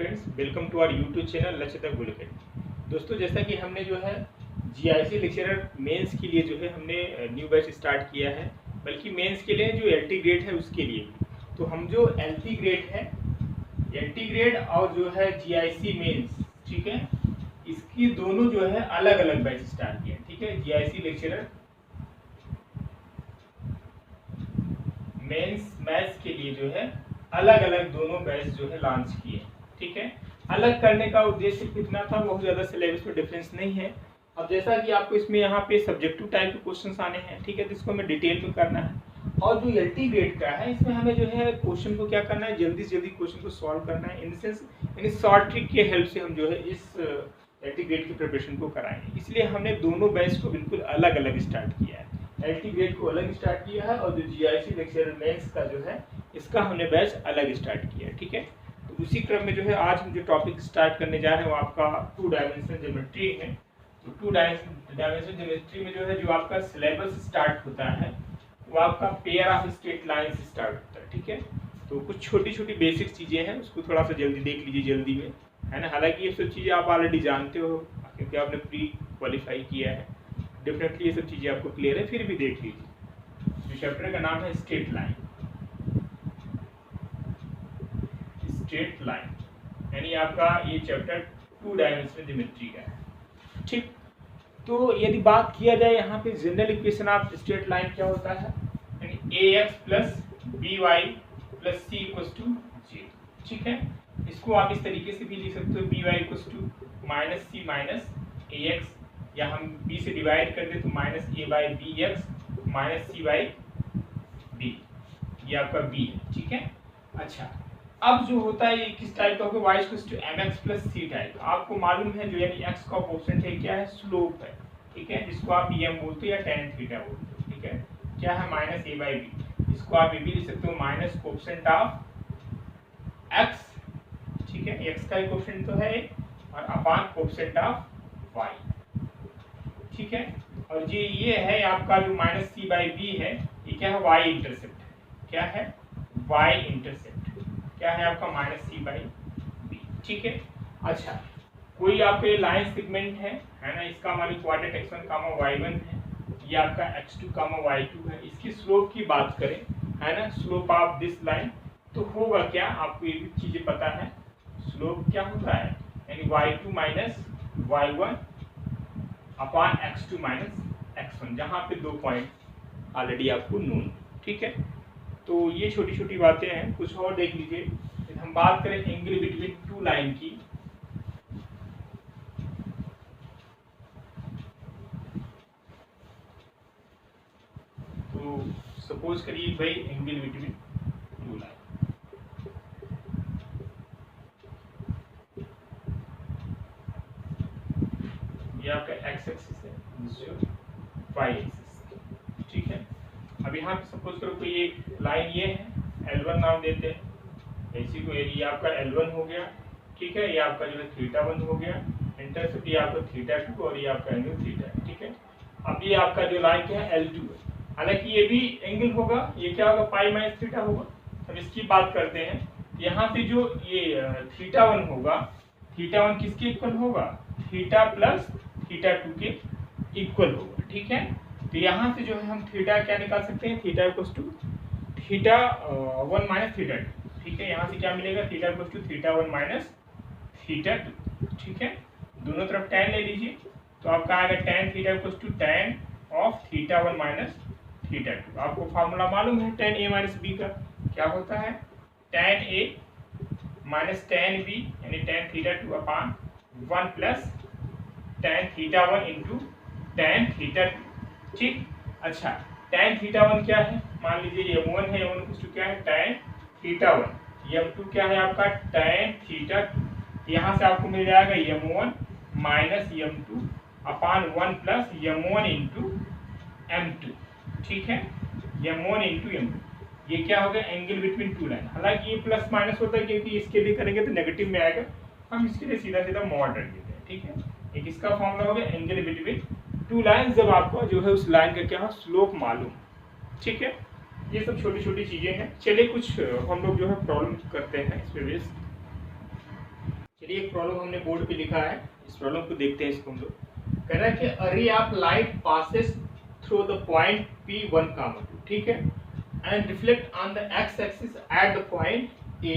Friends, welcome to our YouTube channel Lakshya Tak bulletin. दोस्तों, जैसा कि हमने जो है जीआईसी लेक्चरर मेंस के लिए जो है हमने न्यू बैच स्टार्ट किया है, बल्कि मेंस के लिए जो एलटी ग्रेड है उसके लिए भी। तो हम जो एलटी ग्रेड है, एलटी ग्रेड और जो है जीआईसी मेंस, ठीक है, इसकी दोनों जो है अलग अलग बैच स्टार्ट किए हैं। ठीक है, जीआईसी लेक्चरर मेंस मैथ्स के लिए जो है अलग अलग दोनों बैच जो है लॉन्च किए। ठीक है, अलग करने का उद्देश्य कितना था, बहुत ज़्यादा सिलेबस में डिफरेंस नहीं है। अब जैसा कि आपको इसमें यहाँ पे सब्जेक्टिव टाइप के क्वेश्चंस आने हैं, ठीक है, तो इसको हमें डिटेल में करना है। और जो एलटी ग्रेड का है, इसमें हमें जो है क्वेश्चन को क्या करना है, जल्दी से जल्दी क्वेश्चन को सॉल्व करना है। इन सेंस यानी शॉर्ट ट्रिक के हेल्प से हम जो है इस एलटी ग्रेड की प्रिपरेशन को कराएंगे। इसलिए हमने दोनों बैच को बिल्कुल अलग अलग स्टार्ट किया है। एलटी ग्रेड को अलग स्टार्ट किया है और जो जीआईसी लेक्चरर मेंस का जो है इसका हमने बैच अलग स्टार्ट किया है। ठीक है, तो उसी क्रम में जो है आज हम जो टॉपिक स्टार्ट करने जा रहे हैं वो आपका 2 डायमेंशन ज्योमेट्री है। तो 2 डायमेंशन ज्योमेट्री में जो है जो आपका सिलेबस स्टार्ट होता है वो आपका पेयर ऑफ स्ट्रेट लाइन से स्टार्ट होता है। ठीक है, तो कुछ छोटी छोटी बेसिक चीज़ें हैं, उसको थोड़ा सा जल्दी देख लीजिए, जल्दी में, है ना। हालांकि ये सब चीज़ें आप ऑलरेडी जानते हो क्योंकि आपने प्री क्वालिफाई किया है, डेफिनेटली ये सब चीज़ें आपको क्लियर है, फिर भी देख लीजिए। जो चैप्टर का नाम है स्ट्रेट लाइन, स्ट्रेट लाइन यानी आपका ये चैप्टर 2 डायमेंशनल ज्योमेट्री का है। ठीक, तो यदि बात किया जाए यहाँ पे general equation of straight line क्या होता है, यानी ax plus by plus c equals to j। ठीक है, इसको आप इस तरीके से भी लिख सकते हो, by equals to minus C minus ax, या हम b से डिवाइड कर दे तो minus a by bx minus c by b, ये आपका b है। ठीक है, अच्छा, अब जो होता है ये किस टाइप का होगा, y equals to mx plus c type. आपको मालूम है जो यानी x का कोएफिशिएंट है क्या है, स्लोप है। ठीक है, जिसको आप em बोलते हो या tan थीटा बोलते हो। ठीक है, क्या है, माइनस a बाई b, इसको आप ये भी लिख सकते हो माइनस कोएफिशिएंट ऑफ x। ठीक है, x का कोएफिशिएंट तो है और अपान कोएफिशिएंट ऑफ y। ठीक है, और ये है आपका जो माइनस c बाई b है, ये क्या है, y इंटरसेप्ट है। क्या है, y इंटरसेप्ट क्या है आपका, माइनस सी बाई बी। ठीक है, अच्छा, कोई आपके लाइन सेगमेंट है ना, इसका मान क्वाड्रेंट x1 कामा y1 है, ये आपका x2 कामा y2 है। इसकी स्लोप की बात करें, है ना, स्लोप ऑफ दिस लाइन तो होगा क्या, आपको ये भी चीजें पता है, स्लोप क्या होता है, यानी y2 minus y1 upon x2 minus x1, जहाँ पे 2 पॉइंट ऑलरेडी आपको नोन। ठीक है, तो ये छोटी छोटी बातें हैं, कुछ और देख लीजिए। हम बात करें एंगल बिटवीन 2 लाइन की, तो सपोज करिए भाई एंगल बिटवीन 2 लाइन, ये आपका x एक्सिस है, y एक्सिस। ठीक है, अब यहाँ पे सपोज करो कोई एक लाइन ये है, L1 नाम देते हैं, इसी को ये आपका L1 हो गया। ठीक है, ये आपका जो है θ1 हो गया, इंटरसेप्ट ये आपका θ2 और ये आपका एंगल θ है। ठीक है, अब ये आपका जो लाइन क्या है, L2 है, हालांकि ये भी एंगल होगा, ये क्या होगा, पाई माइनस θ होगा। अब इसकी बात करते हैं, यहाँ पे जो ये θ1 होगा, θ1 किसके इक्वल होगा, θ प्लस θ2 के इक्वल होगा। ठीक है, तो यहाँ से जो है हम थीटा क्या निकाल सकते हैं, थीटा इक्वल्स टू θ1 माइनस θ2। ठीक है, यहाँ से क्या मिलेगा, थीटा इक्वल्स टू θ1 माइनस θ2। ठीक है, दोनों तरफ tan ले लीजिए, तो आपका आएगा tan theta equals to tan of θ1 minus θ2। आपको फार्मूला मालूम है tan a माइनस b का, क्या होता है, tan a minus tan b यानी tan θ2 अपान 1 प्लस tan θ1 इंटू tan θ2। ठीक, अच्छा, tan θ1 क्या है, मान लीजिए m1 है, m1 कुछ क्या है, tan θ1, m2 क्या है आपका tan θ2। यहाँ से आपको मिल जाएगा m1 माइनस m2 अपान 1 प्लस m1 इंटू m2। ठीक है, m1 इंटू m2, ये क्या होगा, एंगल बिटवीन 2 लाइन। हालांकि ये प्लस माइनस होता है क्योंकि इसके लिए करेंगे तो नेगेटिव में आएगा, हम इसके लिए सीधा सीधा मॉड रख देते हैं। ठीक है, एक इसका फॉर्मूला होगा एंगल बिटवीन 2 लाइन, जब आपको जो है उस लाइन का क्या है, स्लोप मालूम। ठीक है, ये सब छोटी छोटी चीजें हैं। चलिए कुछ हम लोग जो है प्रॉब्लम करते हैं इस पे बेस। चलिए एक प्रॉब्लम हमने बोर्ड पे लिखा है, इस प्रॉब्लम को देखते हैं। इसको हम लोग कह रहा है कि a ray of light passes through the point P1, 2, ठीक है, and reflect on the X axis at the point A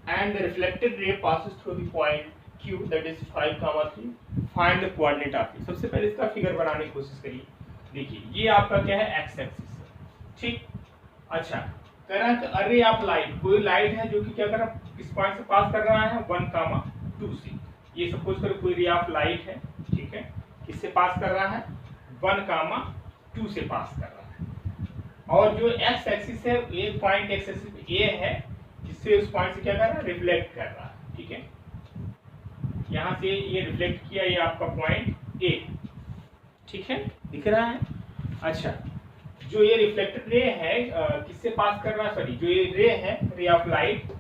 and the reflected ray passes through the point Q, that is 5, 3. Find the coordinate of it. सबसे पहले इसका figure बनाने की कोशिश करिए। देखिए ये आपका क्या है, एक्स एक्सिस, ठीक। अच्छा, कह रहा है कि अरे आप लाइट, कोई लाइट है जो कि क्या कर रहा है, किस पॉइंट से पास कर रहा है, 1, 2 से। ये सपोज करो कोई रे ऑफ लाइट है, ठीक है, किससे पास कर रहा है, 1, 2 से पास कर रहा है। और जो एक्स एक्सिस है, ये पॉइंट एक्स एक्सिस ए है, जिससे उस पॉइंट से क्या कर रहा है, रिफ्लेक्ट कर रहा है, ठीक है। यहाँ से ये रिफ्लेक्ट किया, ये आपका पॉइंट ए, ठीक है, दिख रहा है। अच्छा, जो ये रिफ्लेक्टेड रे है किससे पास कर रहा है, सॉरी, जो ये रे है, रे ऑफ लाइट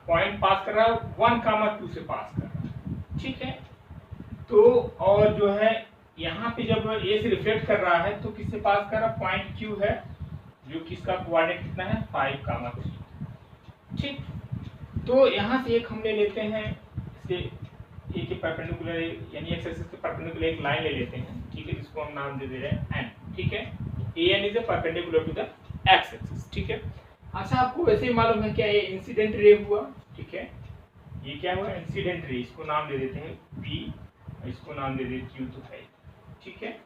पॉइंट पास कर रहा है 1, 2 से पास कर रहा है, ठीक है। तो और जो है यहाँ पे जब ए से रिफ्लेक्ट कर रहा है तो किससे पास कर रहा है, पॉइंट क्यू है, जो किसका कोऑर्डिनेट कितना है, 5, 3, ठीक। तो यहाँ से एक हम ले लेते हैं, इसे ए के परपेंडिकुलर, यानी एक्स एक्सिस के परपेंडिकुलर एक लाइन ले लेते हैं, ठीक है, जिसको हम नाम दे दे रहे हैं एन, ठीक है। A N is a perpendicular to the X axis, ठीक है। अच्छा, आपको वैसे ही मालूम है क्या, ये इंसिडेंट रे हुआ, ठीक है, ये क्या हुआ, इंसिडेंट रे, इसको नाम दे देते हैं पी, इसको नाम दे देते क्यू, तो है, ठीक है।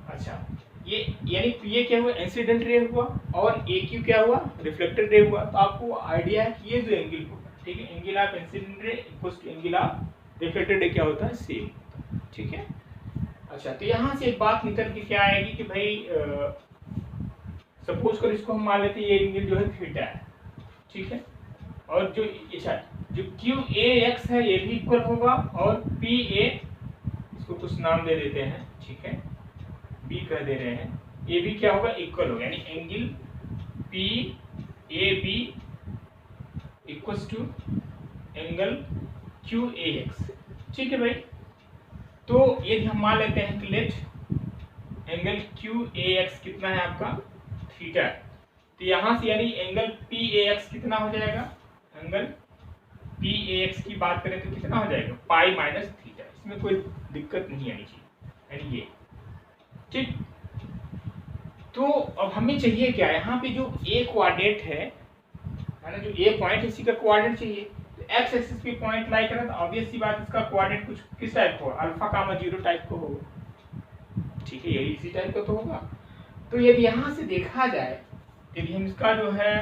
अच्छा, ये यानी ये क्या हुआ, इंसिडेंट रे हुआ, और ए क्यू क्या हुआ, रिफ्लेक्टेड रे हुआ। तो आपको आइडिया है कि ये जो एंगल होगा, ठीक है, angle of incident ray equals to angle of reflected ray क्या होता है, सेम, ठीक है। अच्छा, तो यहाँ से एक बात निकल के क्या आएगी कि भाई सपोज कर इसको हम मान लेते हैं ये एंगल जो है थीटा है, ठीक है, और जो अच्छा जो क्यू ए एक्स है ये भी इक्वल होगा, और पी ए, इसको कुछ नाम दे देते हैं, ठीक है, बी कह दे रहे हैं, ये भी क्या होगा, इक्वल होगा, यानी angle P A B equals to angle Q A X, ठीक है भाई। तो यदि हम मान लेते हैं कि let angle Q A x कितना है आपका, थीटा, तो यहाँ से यानी एंगल पी ए एक्स कितना हो जाएगा, एंगल पी ए एक्स की बात करें तो कितना हो जाएगा, पाई माइनस थीटा, इसमें कोई दिक्कत नहीं आनी चाहिए, यानी ये, ठीक। तो अब हमें चाहिए क्या, यहाँ पे जो ए कोऑर्डिनेट है ना, जो ए पॉइंट है, इसी का कोऑर्डिनेट चाहिए। तो एक्स एक्सिस पे पॉइंट लाई करें तो ऑब्वियस सी बात, इसका कोऑर्डिनेट कुछ किस टाइप का होगा, अल्फा, 0 टाइप का होगा, ठीक है, यही इसी टाइप का तो होगा। तो यदि यहाँ से देखा जाए, यदि हम इसका जो है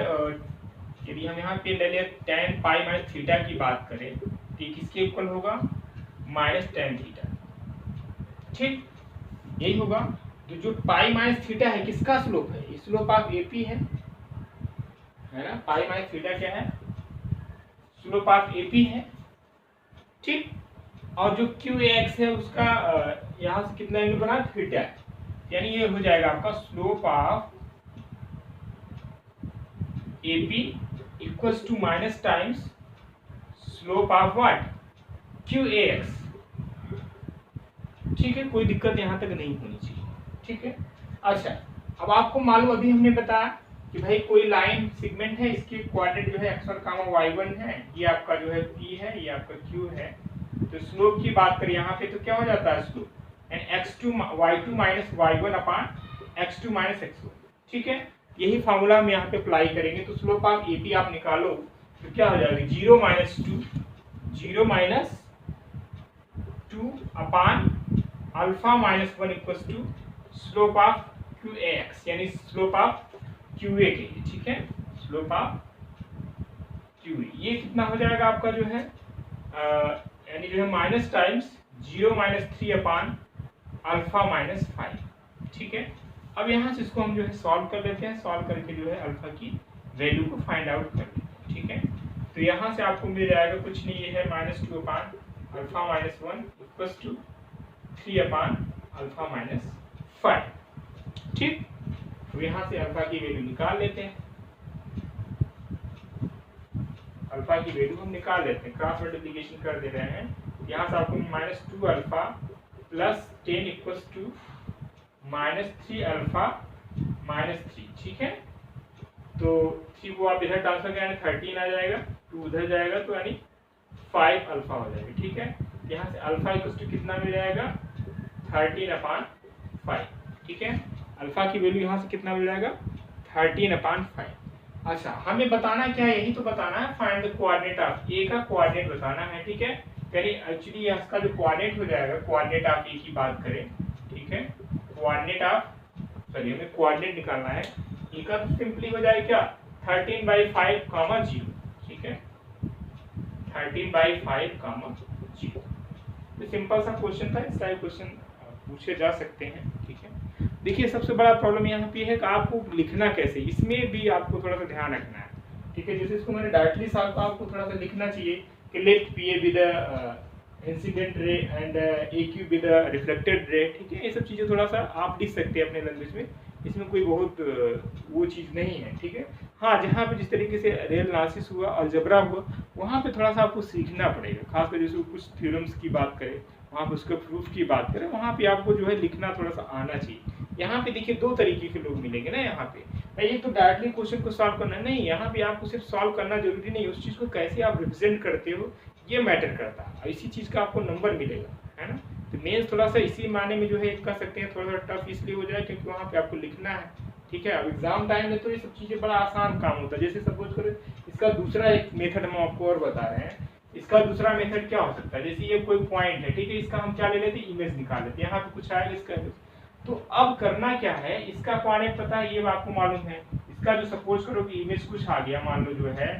यदि हम यहाँ पे ले ले tan पाई माइनस थीटा की बात करें तो ये किसके इक्वल होगा, -tan थीटा, ठीक, यही होगा। तो जो पाई माइनस थीटा है किसका स्लोप है, स्लोप ऑफ एपी है ना, पाई माइनस थीटा क्या है, स्लोप ऑफ एपी है, ठीक। और जो क्यू एक्स है उसका यहाँ से कितना एंगल बना, थीटा, यानी ये हो जाएगा आपका slope of AP equals to minus times slope of what, Q A X, ठीक है, कोई दिक्कत यहाँ तक नहीं होनी चाहिए, ठीक है। अच्छा, अब आपको मालूम, अभी हमने बताया कि भाई कोई लाइन सेगमेंट है, इसकी कोऑर्डिनेट जो है x1, y1 है, ये आपका जो है p है, ये आपका q है। तो स्लोप की बात करें यहाँ पे तो क्या हो जाता है slope, x2 y2 minus y1 upon x2 minus x1, ठीक है। यही फार्मूला हम यहाँ पे अप्लाई करेंगे। तो स्लोप ऑफ एपी आप निकालो तो क्या हो जाएगा, 0 minus 2 upon alpha minus 1 equals to slope of Q A X, यानी स्लोप ऑफ क्यू ए के लिए, ठीक है, स्लोप ऑफ क्यू ए, ये कितना हो जाएगा आपका जो है यानी जो है minus times 0 minus 3 upon alpha minus 5, ठीक है। अब यहाँ से इसको हम जो है सॉल्व कर लेते हैं, सॉल्व करके जो है अल्फा की वैल्यू को फाइंड आउट कर लेते हैं, ठीक है। तो यहाँ से आपको मिल जाएगा कुछ नहीं, ये है -2 upon alpha minus 1 equals to 3 upon alpha minus 5, ठीक। तो यहाँ से अल्फा की वैल्यू निकाल लेते हैं, अल्फा की वैल्यू हम निकाल लेते हैं, क्रॉस मल्टीप्लिकेशन कर दे रहे हैं। यहाँ से आपको -2 alpha plus 10 equals to -3 alpha -3, ठीक है। तो 3 को आप इधर ट्रांसफर करें 13 आ जाएगा, 2 उधर जाएगा, तो यानी 5 अल्फा हो जाएगा, ठीक है। यहाँ से अल्फा इक्वल टू कितना मिल जाएगा 13/5, ठीक है। अल्फा की वैल्यू यहाँ से कितना मिल जाएगा 13/5। अच्छा हमें बताना क्या है, यही तो बताना है, फाइंड द कोऑर्डिनेट ऑफ ए का कोऑर्डिनेट बताना है, ठीक है। यानी एक्चुअली इसका जो कोऑर्डिनेट हो जाएगा, कोऑर्डिनेट ऑफ ए की बात करें, ठीक है, कोऑर्डिनेट ऑफ सॉरी हमें कोऑर्डिनेट निकालना है ए का, तो सिंपली हो जाएगा क्या 13/5, 0, ठीक है, 13/5, 0। तो सिंपल सा क्वेश्चन था, इसका क्वेश्चन पूछे जा सकते हैं, ठीक है। देखिए सबसे बड़ा प्रॉब्लम यहाँ पे है कि आपको लिखना कैसे, इसमें भी आपको थोड़ा सा ध्यान रखना है, ठीक है। जैसे इसको मैंने डायरेक्टली साफ आपको थोड़ा सा लिखना चाहिए कि let P A with incident ray and A Q with reflected ray, ठीक है। ये सब चीज़ें थोड़ा सा आप लिख सकते हैं अपने लैंग्वेज में, इसमें कोई बहुत वो चीज़ नहीं है, ठीक है। हाँ जहाँ पे जिस तरीके से रियल एनालिसिस हुआ, अलजेब्रा हुआ, वहाँ पे थोड़ा सा आपको सीखना पड़ेगा, खासकर जैसे कुछ थ्योरम्स की बात करें, वहाँ पे उसके प्रूफ की बात करें, वहाँ पे आपको जो है लिखना थोड़ा सा आना चाहिए। यहाँ पे देखिए दो तरीके के लोग मिलेंगे ना, यहाँ पे एक तो डायरेक्टली क्वेश्चन को सॉल्व करना नहीं, यहाँ पे आपको सिर्फ सॉल्व करना जरूरी नहीं, उस चीज़ को कैसे आप रिप्रेजेंट करते हो ये मैटर करता है, इसी चीज़ का आपको नंबर मिलेगा, है ना। तो मेंस थोड़ा सा इसी माने में जो है कह सकते हैं थोड़ा सा टफ इसलिए हो जाए क्योंकि वहाँ पे आपको लिखना है, ठीक है। अब एग्जाम टाइम में तो ये सब चीज़ें बड़ा आसान काम होता है। जैसे सपोज करो इसका दूसरा एक मेथड हम आपको और बता रहे हैं, इसका दूसरा मेथड क्या हो सकता है, जैसे ये कोई पॉइंट है, ठीक है, इसका हम क्या ले लेते हैं इमेज निकाल लेते हैं, यहाँ पे कुछ आएगा इसका इमेज। तो अब करना क्या है, इसका कोऑर्डिनेट पता है, ये आपको मालूम है, इसका जो सपोज करो कि इमेज कुछ आ गया, मान लो जो है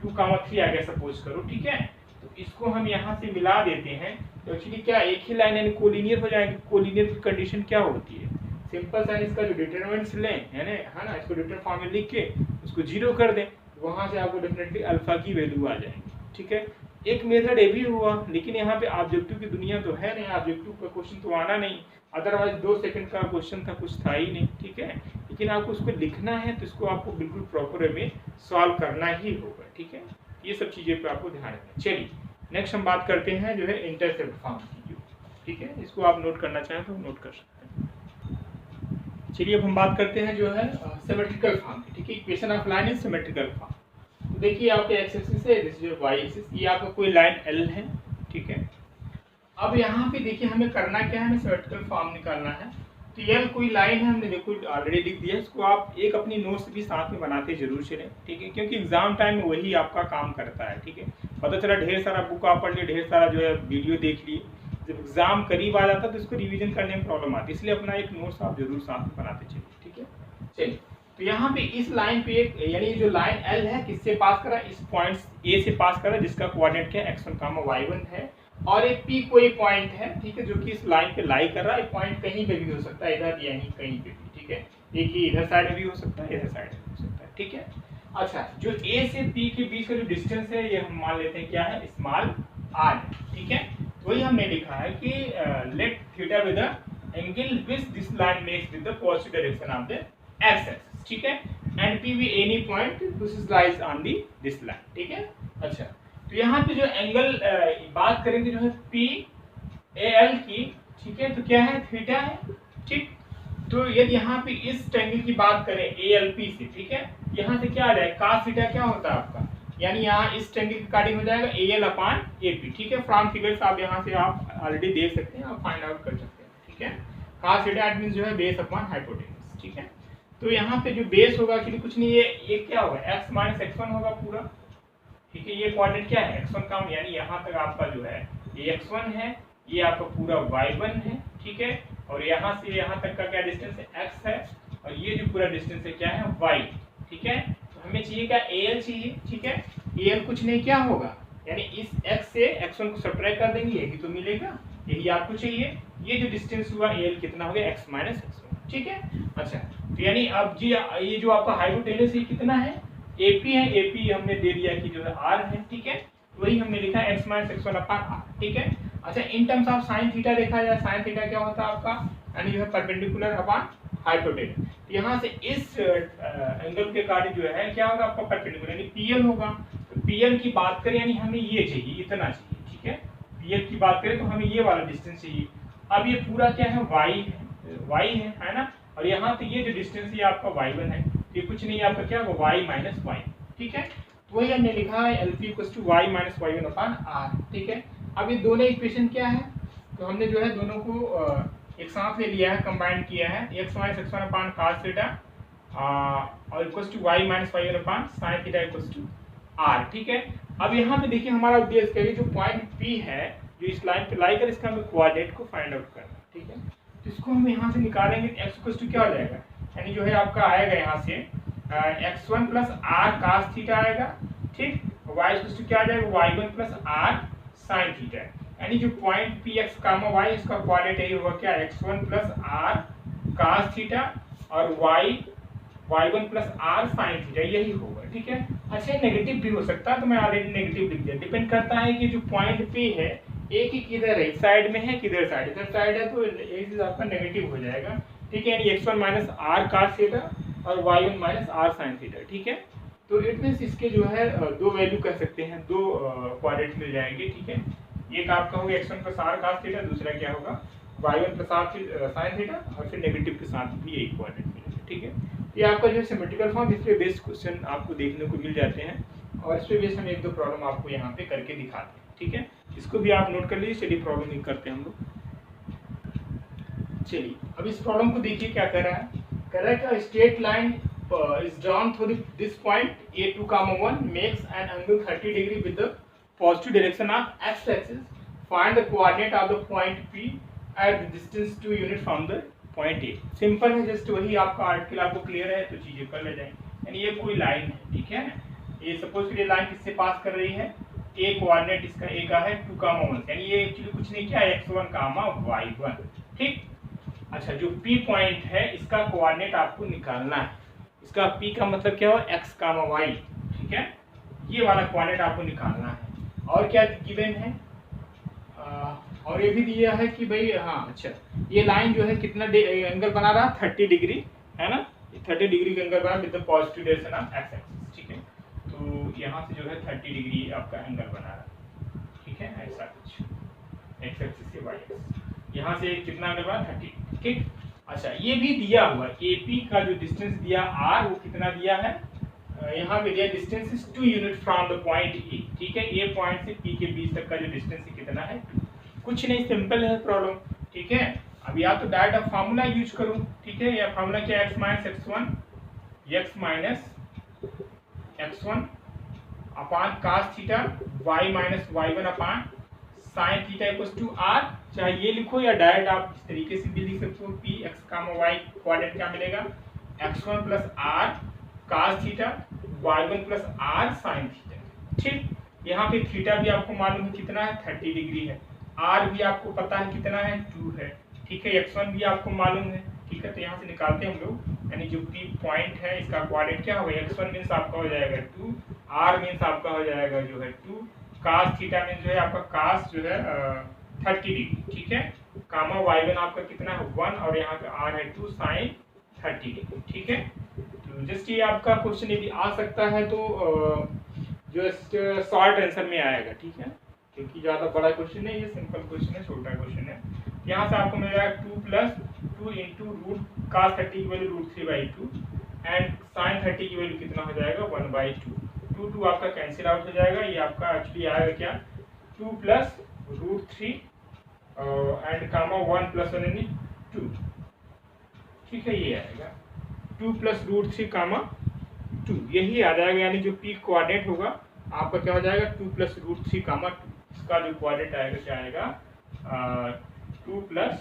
2,3 आ गया सपोज करो, ठीक है। तो इसको हम यहाँ से मिला देते हैं, तो एक्चुअली क्या एक ही लाइन यानी कोलिनियर हो जाएगी। कोलिनियर की कंडीशन क्या होती है, सिंपल सा इसका जो डिटरमिनेंट्स लें है ना, इसको डिटर फॉर्म में लिख के उसको 0 कर दें, वहाँ से आपको डेफिनेटली अल्फा की वैल्यू आ जाएगी, ठीक है। एक मेथड ये भी हुआ, लेकिन यहाँ पे ऑब्जेक्टिव की दुनिया तो है नहीं, ऑब्जेक्टिव का क्वेश्चन तो आना नहीं, अदरवाइज 2 सेकंड का क्वेश्चन था, कुछ था ही नहीं, ठीक है। लेकिन आपको उसको लिखना है तो इसको आपको बिल्कुल प्रॉपर वे में सॉल्व करना ही होगा, ठीक है। ये सब चीज़ें पे आपको ध्यान रखना। चलिए नेक्स्ट हम बात करते हैं जो है इंटरसेप्ट फॉर्म की, ठीक है, इसको आप नोट करना चाहें तो नोट कर सकते हैं। चलिए अब हम बात करते हैं जो है सिमेट्रिकल फॉर्म की, ठीक है। Equation of line is symmetrical form. तो देखिए आपके एक्स एक्सिस है, दिस इज वाई एक्सिस, ये आपका कोई लाइन एल है, ठीक है। अब यहाँ पे देखिए हमें करना क्या है, हमें सिमेट्रिकल फॉर्म निकालना है। तो एल कोई लाइन है, हमने देखो ऑलरेडी लिख दिया, इसको आप एक अपनी नोट्स भी साथ में बनाते जरूर चलें, ठीक है, क्योंकि एग्जाम टाइम में वही आपका काम करता है, ठीक है। पता चला ढेर सारा बुक आप पढ़ लिए, ढेर सारा जो है वीडियो देख लिए, जब एग्जाम करीब आ जाता है तो इसको रिवीजन करने में प्रॉब्लम आती है, इसलिए अपना एक नोट्स आप जरूर साथ में बनाते चलिए, ठीक है। चलिए तो यहाँ पे इस लाइन पे एक यानी जो लाइन एल है किससे पास करा, इस पॉइंट ए से पास करा, जिसका कोऑर्डिनेट क्या x1, y1 है, और एक पी कोई पॉइंट है, ठीक है, जो कि इस लाइन पे लाई कर रहा है। पॉइंट कहीं पे भी हो सकता है, इधर यानी कहीं पे भी, ठीक है, एक ही इधर साइड में भी हो सकता है, इधर साइड में हो सकता है, ठीक है। अच्छा जो ए से पी के बीच का जो डिस्टेंस है ये हम मान लेते हैं क्या है, स्मॉल आर, ठीक है। वही हमने लिखा है कि let theta with the angle which this line makes with the positive direction of the X axis, ठीक है, and P V any point this lies on the this line, ठीक है। अच्छा तो यहाँ पे जो एंगल बात करेंगे जो है पी ए एल की, ठीक है, तो क्या है थीटा है, ठीक। तो यदि यहाँ पे इस ट्रायंगल की बात करें ए एल पी से, ठीक है, यहाँ से क्या आ जाएगा cos थीटा क्या होता है आपका, यानी यहाँ इस ट्रायंगल की कार्डिंग हो जाएगा A L upon A P, ठीक है। फ्रॉम फिगर्स आप यहाँ से आप ऑलरेडी देख सकते हैं, आप फाइंड आउट कर सकते हैं, ठीक है। cos थीटा इट मींस जो है बेस अपॉन हाइपोटेन्यूज, ठीक है। तो यहाँ पे जो बेस होगा कि कुछ नहीं, ये क्या होगा x माइनस x1 होगा पूरा, ठीक है। ये कोऑर्डिनेट क्या है x1 का, यानी यहाँ तक आपका जो है ये x1 है, ये आपका पूरा y1 है, ठीक है, और यहाँ से यहाँ तक का क्या डिस्टेंस है x है, और ये जो पूरा डिस्टेंस है क्या है y, ठीक है। तो हमें चाहिए क्या AL चाहिए, ठीक है। AL कुछ नहीं क्या होगा, यानी इस x से x1 को सब्ट्रैक्ट कर देंगे, यही तो मिलेगा, यही आपको चाहिए। ये जो डिस्टेंस हुआ AL कितना हो गया x माइनस x1, ठीक है। अच्छा तो यानी अब जी ये जो आपका हाइपोटेन्यूज ये कितना है AP है, AP हमने दे दिया कि जो है R है, ठीक है। वही हमने लिखा है x minus x1 upon R, ठीक है। अच्छा in terms of sine theta देखा जाए, साइन थीटा क्या होता है आपका, यानी जो है परपेंडिकुलर अपॉन हाइपोटेन्यूज। तो यहाँ से इस एंगल के कार्य जो है क्या होगा आपका परपेंडिकुलर, यानी PL होगा। तो PL की बात करें यानी हमें ये चाहिए, इतना चाहिए, ठीक है। PL की बात करें तो हमें ये वाला डिस्टेंस चाहिए। अब ये पूरा क्या है y है ना, और यहाँ से ये जो डिस्टेंस ये आपका y1 है, ये कुछ नहीं आपका क्या होगा y माइनस y, ठीक है। वही हमने लिखा है LP equals to y minus y1 upon r, ठीक है। अब ये दोनों इक्वेशन क्या है, तो हमने जो है दोनों को एक साथ ले लिया है, कंबाइन किया है, x minus x1 upon cos theta और equals to y minus y1 upon sin theta equals to r, ठीक है। अब यहाँ पे देखिए हमारा उद्देश्य क्या है, जो पॉइंट P है जो इस लाइन पे लाई कर, इसका हमें कोऑर्डिनेट को फाइंड आउट करना है, ठीक है। तो इसको हम यहाँ से निकालेंगे, x इक्वल्स टू क्या हो जाएगा, यानी जो है आपका आएगा यहाँ से x1 plus r cos theta आएगा, ठीक। y इक्वल्स टू क्या आ जाएगा, y1 plus r sin theta, यानी जो पॉइंट Px कामा y इसका कोऑर्डिनेट यही होगा क्या, x1 plus r cos theta और y1 plus r sin theta, यही होगा, ठीक है। अच्छा नेगेटिव भी हो सकता है, तो मैं ऑलरेडी नेगेटिव लिख दिया, डिपेंड करता है कि जो पॉइंट P है एक ही किधर है, इस साइड में है किधर साइड, इधर साइड है तो एक चीज आपका नेगेटिव हो जाएगा, ठीक है। यानी x1 minus r cos theta और y1 minus r sin theta, ठीक है। तो इट मींस इसके जो है दो वैल्यू कह सकते हैं, दो कोऑर्डिनेट मिल जाएंगे, ठीक है। एक आपका होगा x1 plus r cos theta, दूसरा क्या होगा y1 plus r sin theta, और फिर नेगेटिव के साथ भी एक कोऑर्डिनेट मिलेगा, ठीक है। ये आपका जो है सिमेट्रिकल फॉर्म, इस पे बेस्ड क्वेश्चन आपको देखने को मिल जाते हैं, और इस पे बेस्ड हम एक दो प्रॉब्लम आपको यहाँ पे करके दिखाते हैं, ठीक है। इसको भी आप नोट कर लीजिए। चलिए प्रॉब्लम करते हैं हम लोग। चलिए अब इस प्रॉब्लम को देखिए क्या कर रहा है, कि straight line is drawn through this point A2, 1 makes an angle 30 degree with the positive direction of x-axis. Find the coordinate of the point P at the distance 2 unit from the point A. Simple है, just वही आपका article आपको clear है तो चीजें कर ले जाएंगे। यानी ये कोई लाइन है, ठीक है। ये सपोज कि ये लाइन किससे पास कर रही है, ए कोऑर्डिनेट इसका ए का है 2, 1, यानी ये एक्चुअली कुछ नहीं किया, x1, y1, ठीक। अच्छा जो P पॉइंट है इसका कोऑर्डिनेट आपको निकालना है, इसका P का मतलब क्या हो, x, y, ठीक है। ये वाला कोऑर्डिनेट आपको निकालना है। और क्या गिवन है, और ये भी दिया है कि भाई हाँ अच्छा ये लाइन जो है कितना एंगल बना रहा है, 30 डिग्री है ना, 30 डिग्री का एंगल बना with the positive direction of x axis, ठीक है। तो यहाँ से जो है 30 डिग्री आपका एंगल बना रहा है, ठीक है, ऐसा कुछ x एक्सिस से y एक्सिस, यहाँ से कितना एंगल बना 30, ठीक। अच्छा ये भी दिया हुआ AP का जो डिस्टेंस दिया R वो कितना दिया है, यहाँ पे दिया distance is 2 unit from the point E, ठीक है। A पॉइंट से P के बीच तक का जो डिस्टेंस है कितना है, 2। कुछ नहीं, सिंपल है प्रॉब्लम, ठीक है। अब या तो डायरेक्ट फार्मूला यूज करूँ, ठीक है, या फार्मूला क्या है, x minus x1 upon cos theta y minus y1 upon sin theta equals to r, चाहे ये लिखो या डायरेक्ट आप इस तरीके से भी लिख सकते हो। P x, y कोऑर्डिनेट क्या मिलेगा, x1 plus r cos theta y1 plus r sin theta, ठीक। यहाँ पे थीटा भी आपको मालूम है कितना है, 30 डिग्री है, r भी आपको पता है कितना है, 2 है, ठीक है। x1 भी आपको मालूम है, ठीक है। तो यहाँ से निकालते हैं हम लोग, यानी जो P पॉइंट है इसका कोऑर्डिनेट क्या होगा, x1 मीन्स आपका हो जाएगा 2, r मीन्स आपका हो जाएगा जो है 2, cos थीटा मीन्स जो है आपका cos जो है 30 डिग्री, ठीक है, कामा y1 आपका कितना है 1, और यहाँ पे r है 2 sin 30 डिग्री, ठीक है। तो जस्ट ये आपका क्वेश्चन यदि आ सकता है तो जो शॉर्ट आंसर में आएगा, ठीक है, क्योंकि ज़्यादा बड़ा क्वेश्चन है, ये सिंपल क्वेश्चन है, छोटा क्वेश्चन है। यहाँ से आपको मिल जाएगा 2 प्लस 2 इंटू रूट cos 30 की वैल्यू √3/2 एंड sin 30 की वैल्यू कितना हो जाएगा 1/2, 2 आपका कैंसिल आउट हो जाएगा, ये आपका एक्चुअली आएगा क्या 2 प्लस √3 एंड कामा 1 प्लस 1 यानी 2, ठीक है, ये आएगा 2 प्लस √3 कामा 2, यही आ जाएगा। यानी जो P कोऑर्डिनेट होगा आपका क्या हो जाएगा 2 प्लस √3 कामा 2, इसका जो कोऑर्डिनेट आएगा क्या आएगा 2 प्लस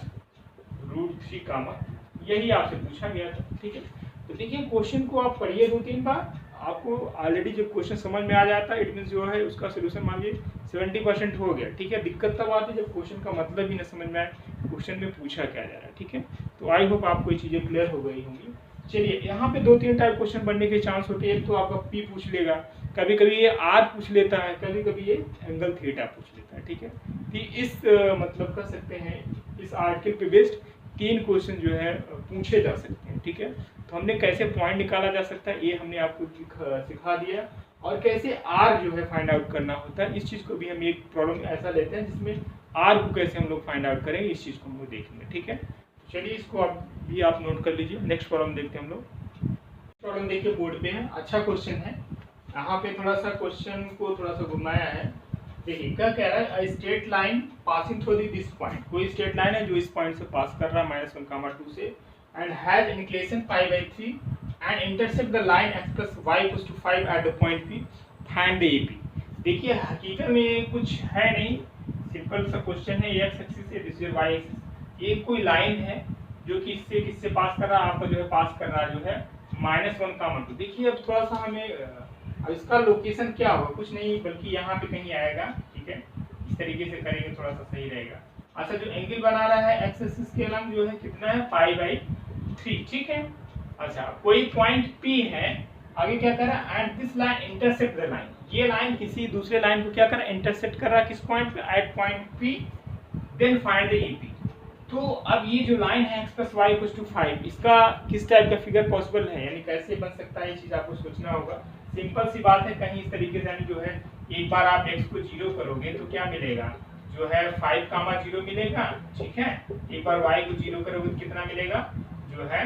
√3 कामा 2, यही आपसे पूछा गया था, ठीक है। तो देखिए क्वेश्चन को आप पढ़िए 2-3 बार, आपको ऑलरेडी जब क्वेश्चन समझ में आ जाता है इट मीन्स जो है उसका सोल्यूशन मान लीजिए 70% हो गया, ठीक है। दिक्कत तब आती है जब क्वेश्चन का मतलब ही ना समझ में आए, क्वेश्चन में पूछा क्या जा रहा है, ठीक है। तो आई होप आपको ये चीज़ें क्लियर हो गई होंगी। चलिए यहाँ पे 2-3 टाइप क्वेश्चन बनने के चांस होते हैं। एक तो आपका P पूछ लेगा, कभी कभी ये R पूछ लेता है, कभी कभी ये एंगल थीटा पूछ लेता है, ठीक है। तो इस मतलब कर सकते हैं इस आर्टिकल पे बेस्ड 3 क्वेश्चन जो है पूछे जा सकते हैं, ठीक है। तो हमने कैसे पॉइंट निकाला जा सकता है ये हमने आपको सिखा दिया, और कैसे R जो है फाइंड आउट करना होता है, इस चीज़ को भी हम एक प्रॉब्लम ऐसा लेते हैं जिसमें R को कैसे हम लोग फाइंड आउट करेंगे, इस चीज़ को हम लोग देखेंगे, ठीक है। चलिए इसको आप नोट कर लीजिए। नेक्स्ट प्रॉब्लम देखते हैं हम लोग। प्रॉब्लम देखिए बोर्ड पे है, अच्छा क्वेश्चन है। यहाँ पे थोड़ा सा क्वेश्चन को थोड़ा सा घुमाया है। देखिए क्या कह रहा है, straight line passing through this point, कोई स्ट्रेट लाइन है जो इस पॉइंट से पास कर रहा है -1, 2 से, and has inclination π/3 and intersect the line x + y = 5 at the point P, find the AP। देखिए हकीकत में कुछ है नहीं, सिंपल सा क्वेश्चन है। ये x एक्सिस है, दिस इज y एक्सिस। ये कोई लाइन है जो कि इससे किससे पास कर रहा है, आपको जो है पास कर रहा है जो है -1, 2। देखिए अब थोड़ा सा हमें अब इसका लोकेशन क्या होगा, कुछ नहीं बल्कि यहाँ पे कहीं आएगा। ठीक है, इस तरीके से करेंगे थोड़ा सा सही रहेगा। अच्छा जो एंगल बना रहा है एक्स एक्सिस के लंब जो है कितना है, π/3। ठीक है, अच्छा कोई पॉइंट P है, आगे क्या कर रहा है, and this line intersect the line, ये लाइन किसी दूसरे लाइन को क्या कर रहा है, इंटरसेक्ट कर रहा है किस पॉइंट पे, at point P, then find the AP। तो अब ये जो लाइन है x + y = 5, इसका किस टाइप का फिगर पॉसिबल है, यानी कैसे बन सकता है, ये चीज आपको सोचना होगा। सिंपल सी बात है, कहीं इस तरीके से यानी जो है एक बार आप x को 0 करोगे तो क्या मिलेगा, जो है 5, 0 मिलेगा। ठीक है, एक बार y को 0 करोगे तो कितना मिलेगा, जो है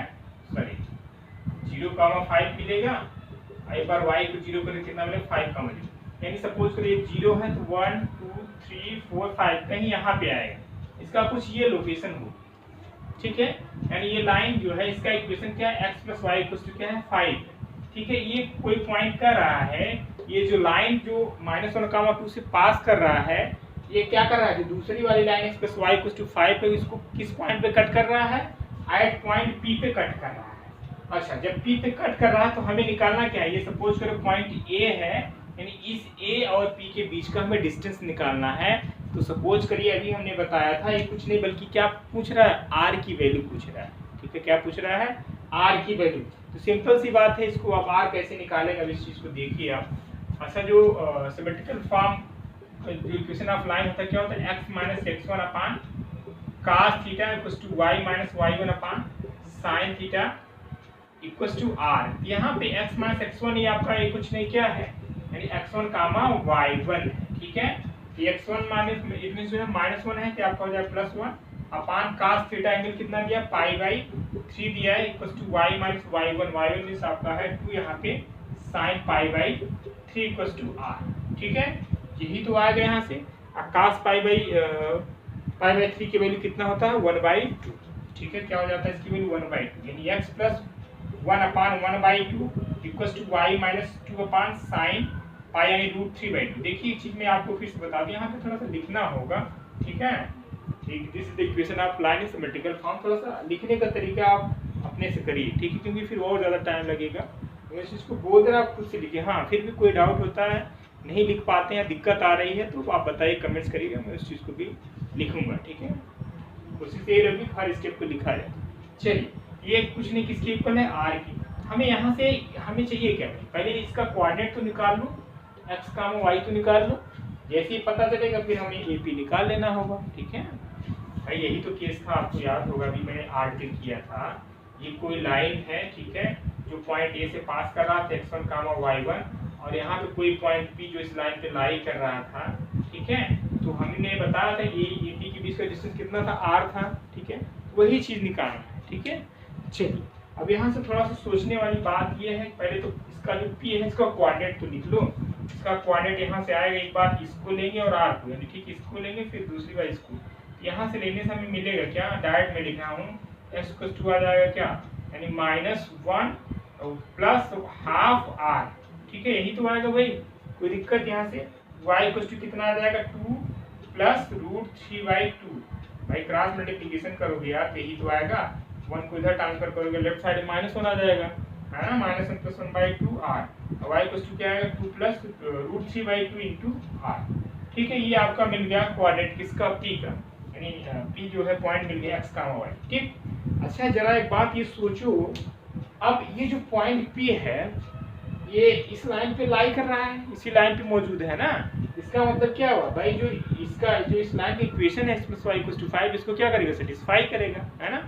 0, 5 मिलेगा। एक बार y को 0 करोगे कितना मिलेगा, 5, 0। यानी सपोज करिए 0 है तो 1, 2, 3, 4, 5 कहीं यहाँ पे आएगा, इसका कुछ ये लोकेशन हो। ठीक है, यानी ये लाइन जो है इसका इक्वेशन क्या है, x + y = क्या है, 5। ठीक है, ये कोई पॉइंट कर रहा है, ये जो लाइन जो -1, 2 से पास कर रहा है, ये क्या कर रहा है, जो दूसरी वाली लाइन x + y = 5 है, इसको किस पॉइंट पे कट कर रहा है, एट पॉइंट P पे कट कर रहा है। अच्छा जब P पे कट कर रहा है तो हमें निकालना क्या है, ये सपोज करो पॉइंट A है, यानी इस A और P के बीच का हमें डिस्टेंस निकालना है। तो सपोज करिए अभी हमने बताया था, ये कुछ नहीं बल्कि क्या पूछ रहा है, R की वैल्यू पूछ रहा है। ठीक है, क्या पूछ रहा है, R की वैल्यू। तो सिंपल सी बात है, इसको आप R कैसे निकालेंगे, अब इस चीज को देखिए आप। अच्छा जो सिमेट्रिकल फॉर्म जो इक्वेशन ऑफ लाइन होता है क्या होता है, x - x1 upon cos theta = y - y1 upon sin theta = r। यहाँ पे x - x1 ये आपका ये कुछ नहीं क्या है, यानी x1, y1 है। ठीक है, x1 माइनस इट मींस जो है -1 है, तो आपका हो जाएगा +1 अपान cos थीटा एंगल कितना दिया, π/3 दिया है, = y - y1, y1 मींस आपका है 2, यहाँ पे sin π/3 = r। ठीक है, यही तो आएगा यहाँ से। cos π/3 की वैल्यू कितना होता है, 1/2। ठीक है, क्या हो जाता है इसकी वैल्यू 1/2, यानी x + 1 अपान 1/2 = y - 2 अपान sin π यानी √3/2। देखिए इस चीज में आपको फिर से बता दिया, यहाँ पे थोड़ा सा लिखना होगा। ठीक है, ठीक, this is the equation of line in symmetrical form. थोड़ा सा लिखने का तरीका आप अपने से करिए, ठीक है, क्योंकि फिर और ज़्यादा टाइम लगेगा। तो इस चीज़ को बोल दे रहा आप खुद से लिखिए। हाँ, फिर भी कोई डाउट होता है, नहीं लिख पाते हैं, दिक्कत आ रही है, तो आप बताइए, कमेंट्स करिएगा, मैं उस चीज़ को भी लिखूंगा। ठीक है, कोशिश यही रहेगी हर स्टेप को लिखा जाए। चलिए, ये कुछ नहीं किसकी इक्वल है, आर की। हमें यहाँ से हमें चाहिए क्या, पहले इसका कोऑर्डिनेट तो निकाल लो, x, y तो निकाल लो, जैसे ही पता चलेगा फिर हमें AP निकाल लेना होगा। ठीक है भाई, यही तो केस था, आपको याद होगा, अभी मैंने आर्टिकल किया था। ये कोई लाइन है, ठीक है, जो पॉइंट A से पास कर रहा था, x1, y1, और यहाँ पे कोई पॉइंट P जो इस लाइन पे लाई कर रहा था। ठीक है, तो हमने बताया था ये AP के बीच का डिस्टेंस कितना था, R था। ठीक है, वही चीज़ निकालना है। ठीक है, चलिए अब यहाँ से थोड़ा सा सोचने वाली बात ये है, पहले तो इसका जो P है इसका कोऑर्डिनेट तो लिख लो। इसका कोऑर्डिनेट यहाँ से आएगा, एक बार इसको लेंगे और R को, यानी ठीक इसको लेंगे, फिर दूसरी बार इसको। यहाँ से लेने से हमें मिलेगा क्या, डायरेक्ट में लिख रहा हूँ, x = आ जाएगा क्या, यानी -1 प्लस हाफ R। ठीक है, यही तो आएगा भाई, कोई दिक्कत यहाँ से। y = कितना आ जाएगा, 2 प्लस √3/2। भाई क्रॉस मल्टीप्लिकेशन करोगे यार, यही तो आएगा। 1 को इधर ट्रांसफर करोगे, लेफ्ट साइड में -1 आ जाएगा, है ना, -1 + 1/2 R। y = क्या आएगा, 2 प्लस √3/2 R। ठीक है, ये आपका मिल गया कोऑर्डिनेट किसका, P का, यानी P जो है पॉइंट मिल गया x, y। ठीक, अच्छा जरा एक बात ये सोचो, अब ये जो पॉइंट P है ये इस लाइन पे लाई कर रहा है, इसी लाइन पे मौजूद है ना। इसका मतलब क्या हुआ भाई, जो इसका जो इस लाइन की इक्वेशन है x + y = 5, इसको क्या करेगा, सेटिस्फाई करेगा, है ना।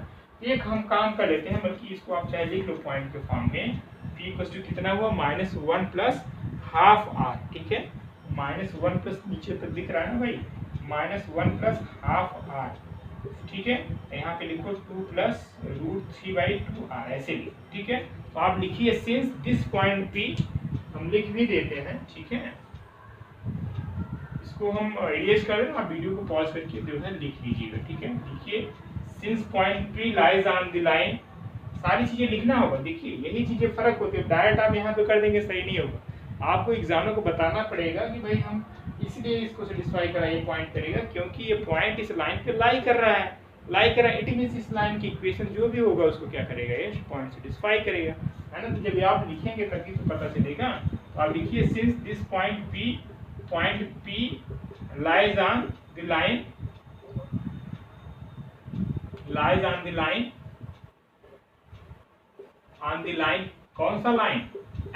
एक हम काम कर लेते हैं, बल्कि इसको आप चाहे लिख लो पॉइंट के फॉर्म में। P = कितना हुआ, -1 प्लस हाफ R। ठीक है, -1 प्लस नीचे तक दिख रहा है ना भाई, -1 प्लस हाफ R। ठीक है, यहाँ पे लिखो 2 प्लस √3/2 R, ऐसे लिखो। ठीक है, तो आप लिखिए सिंस दिस पॉइंट P हम लिख भी देते हैं, ठीक है। इसको हम इरेज कर दें, आप वीडियो को पॉज करके जो है लिख लीजिएगा, ठीक है। देखिए since point P lies on the line, सारी चीजें लिखना होगा। देखिए यही चीजें फर्क होती है, डायरेक्ट आप यहाँ पे कर देंगे सही नहीं होगा। आपको एग्जामिनर को बताना पड़ेगा कि भाई हम इसलिए इसको सेटिस्फाई कराइए पॉइंट करेगा क्योंकि ये पॉइंट इस लाइन पे लाई कर रहा है, लाई कर रहा है, इट मींस इस लाइन की इक्वेशन जो भी होगा उसको क्या करेगा, ये पॉइंट सेटिस्फाई करेगा, है ना। तो जब आप लिखेंगे तभी तो पता चलेगा। तो आप लिखिए since this point P lies on the line, lies on the line, on the line, कौन सा line,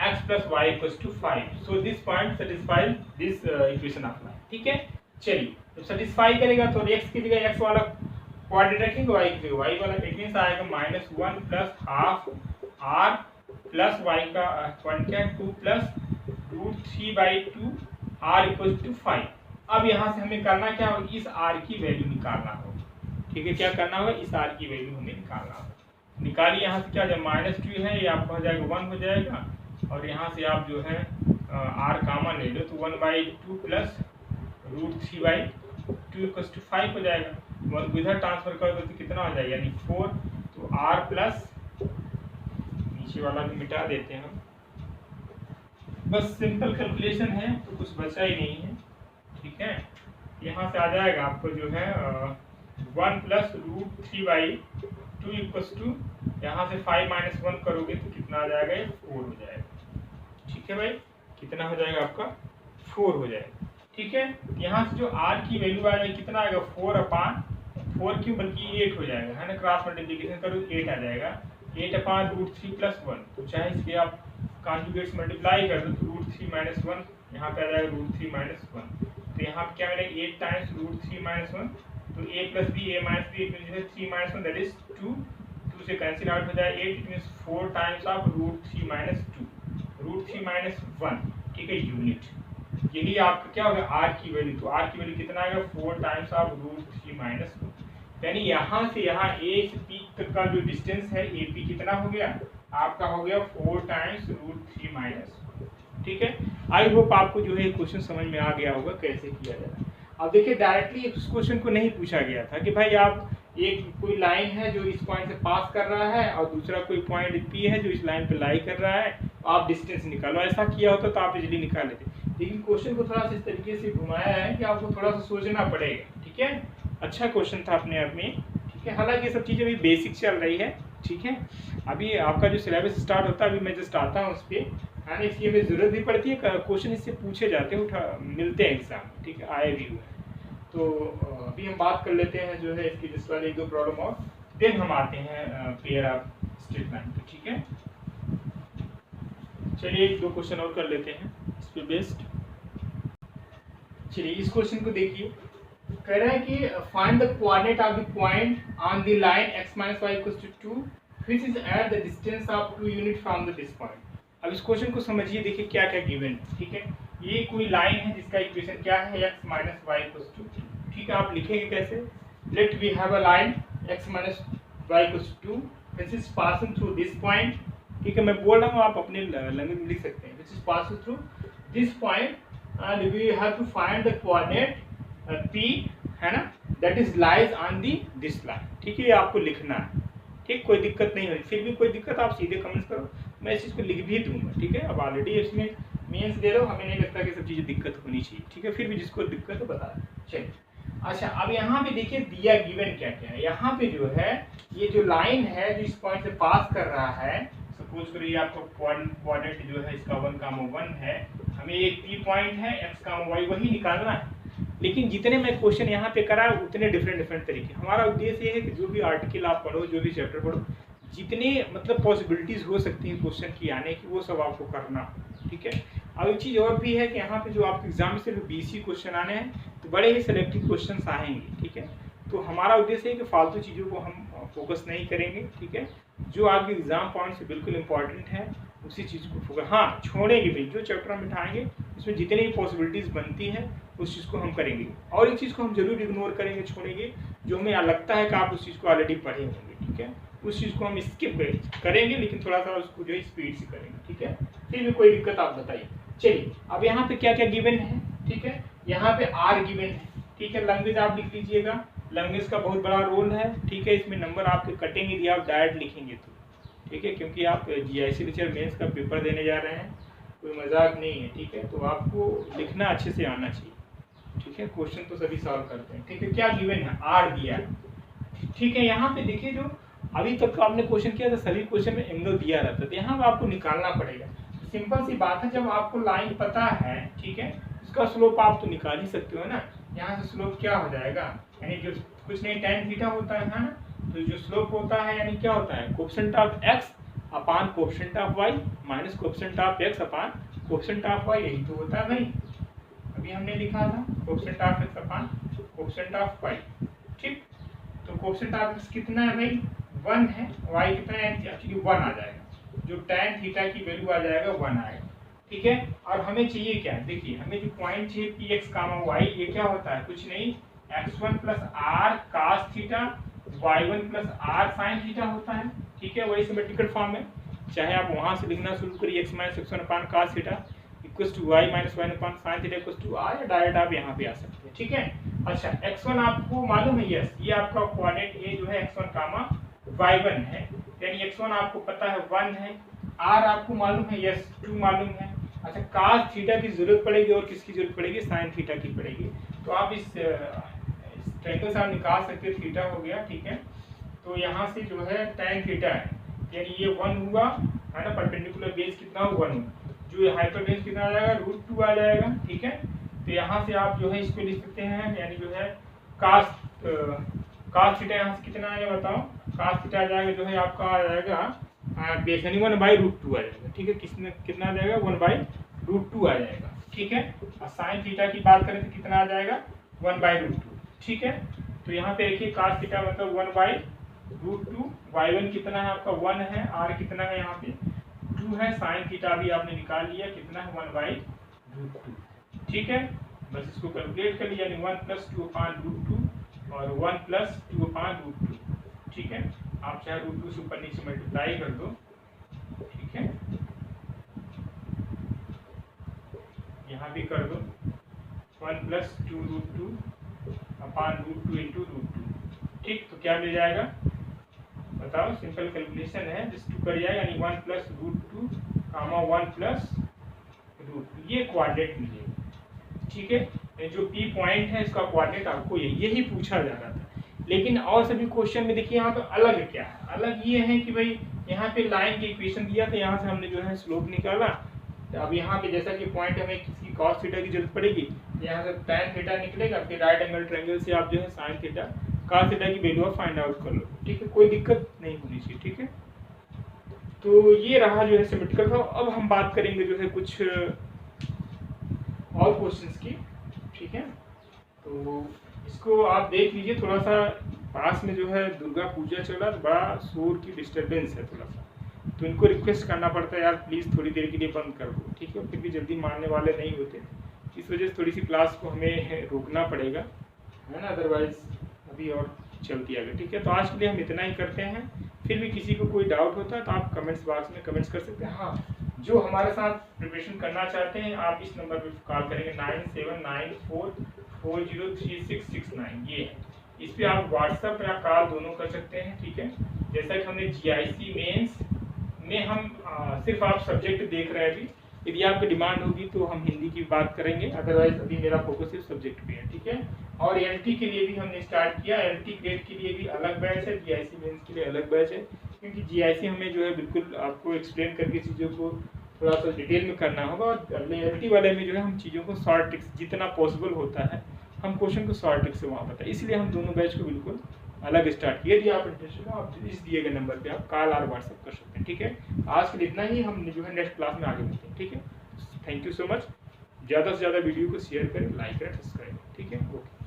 x plus y equals to 5, so this point satisfies this equation of line, ठीक है। चलिए तो सेटिस्फाई करेगा तो x की जगह x वाला कोऑर्डिनेट रखेंगे, y की जगह y वाला, इट मींस आएगा -1 plus half r plus y का 1 क्या 2 प्लस √3/2 r इक्वल टू 5। अब यहाँ से हमें करना क्या होगा, इस r की वैल्यू निकालना होगा, ठीक है। क्या करना होगा, इस r की वैल्यू हमें निकालना होगा। निकालिए यहाँ से, क्या जब -2 है ये आपका हो जाएगा 1 हो जाएगा, और यहाँ से आप जो है r कॉमन ले लो तो 1/2 प्लस √3/2 इक्वल टू 5 हो जाएगा। 1 को इधर ट्रांसफर कर दो तो कितना हो जाएगा, यानी 4। तो r प्लस नीचे वाला भी मिटा देते हैं हम, बस सिंपल कैलकुलेशन है तो कुछ बचा ही नहीं है, ठीक है। यहाँ से आ जाएगा आपको जो है 1 प्लस √3/2 इक्वल टू, यहाँ से 5 - 1 करोगे तो कितना आ जाएगा, ये 4 हो जाएगा, ठीक है भाई। कितना हो जाएगा आपका, 4 हो जाएगा, ठीक है। यहाँ से जो r की वैल्यू आ जाएगी कितना आएगा, 4/4 क्यों बल्कि 8 हो जाएगा, है ना। क्रॉस मल्टीप्लिकेशन करो 8 आ जाएगा, 8/√3 + 1, तो चाहे इसलिए आप कॉन्जुगेट्स मल्टीप्लाई कर दो तो √3 - 1 यहाँ पे आ जाएगा √3 - 1, तो यहाँ पे क्या मिलेगा 8 टाइम्स √3 - 1, तो a + b a - b it means 3 - 1 that is 2, 2 से कैंसिल आउट हो जाएगा 8, इट मींस 4 टाइम्स ऑफ √3 - 2, √3 - 1, ठीक है, यूनिट। यही आपका क्या होगा r की वैल्यू, तो r की वैल्यू कितना आएगा 4 टाइम्स ऑफ √3 - 1, यानी यहाँ से यहाँ a से p तक का जो डिस्टेंस है AP कितना हो गया आपका, हो गया 4 टाइम्स √3 - 1, ठीक है। आई होप आपको जो है क्वेश्चन समझ में आ गया होगा कैसे किया जाए। अब देखिए डायरेक्टली इस क्वेश्चन को नहीं पूछा गया था कि भाई आप एक कोई लाइन है जो इस पॉइंट से पास कर रहा है और दूसरा कोई पॉइंट P है जो इस लाइन पे लाई कर रहा है, आप डिस्टेंस निकालो। ऐसा किया होता तो आप इजीली निकाल लेते, लेकिन क्वेश्चन को थोड़ा सा इस तरीके से घुमाया है कि आपको थोड़ा सा सोचना पड़ेगा, ठीक है। अच्छा क्वेश्चन था अपने आप में, ठीक है। हालांकि ये सब चीज़ें अभी बेसिक चल रही है, ठीक है। अभी आपका जो सिलेबस स्टार्ट होता है अभी मैं जस्ट आता हूँ उस पर, है ना। इसकी हमें ज़रूरत भी पड़ती है, क्वेश्चन इससे पूछे जाते हैं, मिलते हैं एग्जाम, ठीक है, आए भी हुए हैं। तो अभी हम बात कर लेते हैं जो है इसकी जिस वाले 1-2 प्रॉब्लम और, देन हम आते हैं पेयर ऑफ स्ट्रेट लाइन पे, ठीक है। चलिए 1-2 क्वेश्चन और कर लेते हैं इस पे बेस्ड। चलिए इस क्वेश्चन को देखिए, कह रहा है कि find the coordinate of the point on the line x - y = 2 which is at the distance of 2 unit from the this point. अब इस क्वेश्चन को समझिए, देखिए क्या क्या गिवन है, ठीक है। ये कोई लाइन है जिसका इक्वेशन क्या है, x - y = 2, ठीक है। आप लिखेंगे कैसे, let we have a line x - y = 2 which is passing through this point, ठीक है। मैं बोल रहा हूँ आप अपने लैंग्वेज में लिख सकते हैं, which is passing through this point and we have to find the coordinate P, है ना, that is lies on the this line, ठीक है। ये आपको लिखना है, ठीक, कोई दिक्कत नहीं होगी। फिर भी कोई दिक्कत आप सीधे कमेंट्स करो, मैं इस चीज़ को लिख भी दूंगा, ठीक है। अब ऑलरेडी इसमें मीन्स दे रहा हूँ, हमें नहीं लगता कि सब चीज़ें दिक्कत होनी चाहिए, ठीक है। फिर भी जिसको दिक्कत है बता दें, चलिए। अच्छा अब यहाँ पे देखिए दिया गिवन क्या क्या है। यहाँ पे जो है ये जो लाइन है जो इस पॉइंट से पास कर रहा है, सपोज करिए आपको कोऑर्डिनेट जो है इसका 1,1 है, हमें एक P पॉइंट है x, y वही निकालना है। लेकिन जितने मैं क्वेश्चन यहाँ पे करा उतने डिफरेंट तरीके। हमारा उद्देश्य ये है कि जो भी आर्टिकल आप पढ़ो, जो भी चैप्टर पढ़ो, जितने मतलब पॉसिबिलिटीज़ हो सकती हैं क्वेश्चन की आने की, वो सब आपको करना, ठीक है। अब एक चीज़ और भी है कि यहाँ पे जो आपके एग्जाम में सिर्फ 20 ही क्वेश्चन आने हैं, तो बड़े ही सिलेक्टिव क्वेश्चन आएंगे, ठीक है। तो हमारा उद्देश्य है कि फालतू चीज़ों को हम फोकस नहीं करेंगे, ठीक है। जो आपके एग्जाम पॉइंट से बिल्कुल इंपॉर्टेंट है उसी चीज़ को फोकस, हाँ छोड़ेंगे भी, जो चैप्टर हम बिठाएंगे उसमें जितनी भी पॉसिबिलिटीज़ बनती हैं उस चीज़ को हम करेंगे, और एक चीज़ को हम जरूर इग्नोर करेंगे, छोड़ेंगे जो हमें लगता है कि आप उस चीज़ को ऑलरेडी पढ़े होंगे, ठीक है। उस चीज़ को हम स्किप करेंगे, लेकिन थोड़ा सा उसको जो है स्पीड से करेंगे, ठीक है। फिर भी कोई दिक्कत आप बताइए। चलिए अब यहाँ पे क्या क्या गिवन है, ठीक है, यहाँ पे आर गिवन है, ठीक है। लैंग्वेज आप लिख लीजिएगा, लैंग्वेज का बहुत बड़ा रोल है, ठीक है। इसमें नंबर आपके कटेंगे यदि आप डायरेक्ट लिखेंगे तो, ठीक है, क्योंकि आप जीआईसी टीचर मेंस का पेपर देने जा रहे हैं, कोई मजाक नहीं है, ठीक है। तो आपको लिखना अच्छे से आना चाहिए, ठीक है। क्वेश्चन तो सभी सॉल्व करते हैं, ठीक है। क्या गिवन है, आर दिया है, ठीक है। यहाँ पे देखिए जो अभी तक आपने क्वेश्चन किया था सभी क्वेश्चन में एंगल दिया रहता है, यहाँ आपको निकालना पड़ेगा। सिंपल सी बात है, जब आपको लाइन पता है, ठीक है, उसका स्लोप आप तो निकाल ही सकते हो ना। यहाँ से स्लोप क्या हो जाएगा, यानी जो कुछ नहीं tan थीटा होता है ना, तो जो स्लोप होता है यानी क्या होता है, coefficient of x upon coefficient of y minus coefficient of x upon coefficient of y, यही तो होता है भाई। अभी हमने लिखा था coefficient of x upon coefficient of y, ठीक। तो कोएफिशिएंट ऑफ x कितना है भाई, 1 है, y कितना है, एक्चुअली 1 आ जाएगा, जो tan थीटा की वैल्यू आ जाएगा 1 आएगा, ठीक है। और हमें चाहिए क्या, देखिए हमें जो पॉइंट चाहिए px, y, ये क्या होता है, कुछ नहीं, x1 plus R cos theta, y1 plus R sine theta होता है, ठीक है। वही सिमेट्रिकल फॉर्म में, चाहे आप वहां से लिखना शुरू करिए, x minus x1 upon cos theta equal to y minus y upon sine theta equal to r, या डायरेक्ट आप यहाँ पे आ सकते हैं, ठीक है। अच्छा x1 आपको मालूम है, यस, ये आपका कोऑर्डिनेट ये जो है x1 कामा y1 है, यानी x1 आपको पता है 1 है, r आपको मालूम है, यस 2 मालूम है। अच्छा कास थीटा की जरूरत पड़ेगी और किसकी जरूरत पड़ेगी, साइन थीटा की पड़ेगी। तो आप इस ट्रायंगल से आप निकाल सकते हैं, थीटा हो गया, ठीक है। तो यहाँ से जो है tan थीटा है, यानी ये 1 हुआ है ना, परपेंडिकुलर बेस कितना हुआ 1, जो हाइपरटेन्स कितना आ जाएगा, √2 आ जाएगा, ठीक है। तो यहाँ से आप जो है इसको लिख सकते हैं, यानी जो है कास थीटा यहाँ से कितना आएगा बताओ, कास थीटा आ जाएगा जो है आपका आ जाएगा बेस, यानी 1/√2 आ जाएगा, ठीक है। कितना आ जाएगा, 1/√2 आ जाएगा, ठीक है। और साइन थीटा की बात करें तो कितना आ जाएगा, 1/√2, ठीक है। तो यहाँ पे देखिए कास थीटा मतलब 1/√2, y1 कितना है आपका 1 है, r कितना है यहाँ पे 2 है, साइन थीटा भी आपने निकाल लिया, कितना है 1/√2, ठीक है। बस इसको कैलकुलेट कर लिया, यानी 1 + 2/√2 और 1 + 2/√2, ठीक है। आप चाहे √2 से ऊपर नीचे मल्टीप्लाई कर दो, ठीक है, यहाँ भी कर दो 1 + 2√2 अपान √2 × √2, ठीक। तो क्या मिल जाएगा बताओ, सिंपल कैलकुलेशन है, जिस 2 कर जाएगा, यानी 1 + √2 कामा 1 + √2, ये कोऑर्डिनेट मिलेगा, ठीक है। जो P पॉइंट है इसका कोऑर्डिनेट आपको यही पूछा जा रहा था। लेकिन और सभी क्वेश्चन में देखिए यहाँ पे अलग क्या है, अलग ये है कि भाई यहाँ पे लाइन की इक्वेशन दिया था, यहाँ से हमने जो है स्लोप निकाला। तो अब यहाँ पे जैसा कि पॉइंट हमें किसी cos थीटा की जरूरत पड़ेगी, यहाँ से tan थीटा निकलेगा, फिर राइट एंगल ट्रायंगल से आप जो है sin थीटा cos थीटा की वैल्यू फाइंड आउट कर लो, ठीक है। कोई दिक्कत नहीं होनी चाहिए, ठीक है। तो ये रहा जो है सिमेट्रिकल था। अब हम बात करेंगे जो है कुछ और क्वेश्चंस की, ठीक है। तो इसको आप देख लीजिए, थोड़ा सा पास में जो है दुर्गा पूजा चल रहा है, बड़ा शोर की डिस्टर्बेंस है थोड़ा सा, तो इनको रिक्वेस्ट करना पड़ता है यार प्लीज़ थोड़ी देर के लिए बंद कर दो, ठीक है। फिर भी जल्दी मानने वाले नहीं होते, इस वजह से थोड़ी सी क्लास को हमें रोकना पड़ेगा, है ना, अदरवाइज अभी और चलती आगे, ठीक है। तो आज के लिए हम इतना ही करते हैं, फिर भी किसी को कोई डाउट होता है तो आप कमेंट्स बॉक्स में कमेंट्स कर सकते हैं। हाँ, जो हमारे साथ प्रिपरेशन करना चाहते हैं आप इस नंबर पर कॉल करेंगे 9794403669, ये है, इस पे आप व्हाट्सएप या कॉल दोनों कर सकते हैं, ठीक है। जैसा कि हमने जीआईसी मेंस में हम सिर्फ आप सब्जेक्ट देख रहे हैं अभी, यदि आपकी डिमांड होगी तो हम हिंदी की बात करेंगे, अदरवाइज अभी मेरा फोकस सिर्फ सब्जेक्ट पे है, ठीक है। और एलटी के लिए भी हमने स्टार्ट किया, एलटी ग्रेड के लिए भी अलग बैच है, जीआईसी मेंस के लिए अलग बैच है, क्योंकि जीआईसी हमें जो है बिल्कुल आपको एक्सप्लेन करके चीज़ों को थोड़ा सा डिटेल में करना होगा, और एलटी वाले में जो है हम चीज़ों को शॉर्ट ट्रिक्स जितना पॉसिबल होता है हम क्वेश्चन को शॉर्ट ट्रिक से वहाँ बताएं, इसलिए हम दोनों बैच को बिल्कुल अलग स्टार्ट किया। यदि आप इंटरेस्टेड हो आप इस दिए गए नंबर पे आप कॉल और व्हाट्सएप कर सकते हैं, ठीक है। आज के लिए इतना ही, हम जो है नेक्स्ट क्लास में आगे बढ़ते हैं, ठीक है। Thank you so much. ज़्यादा से ज़्यादा वीडियो को शेयर करें, लाइक करें, सब्सक्राइब करें, ठीक है। ओके।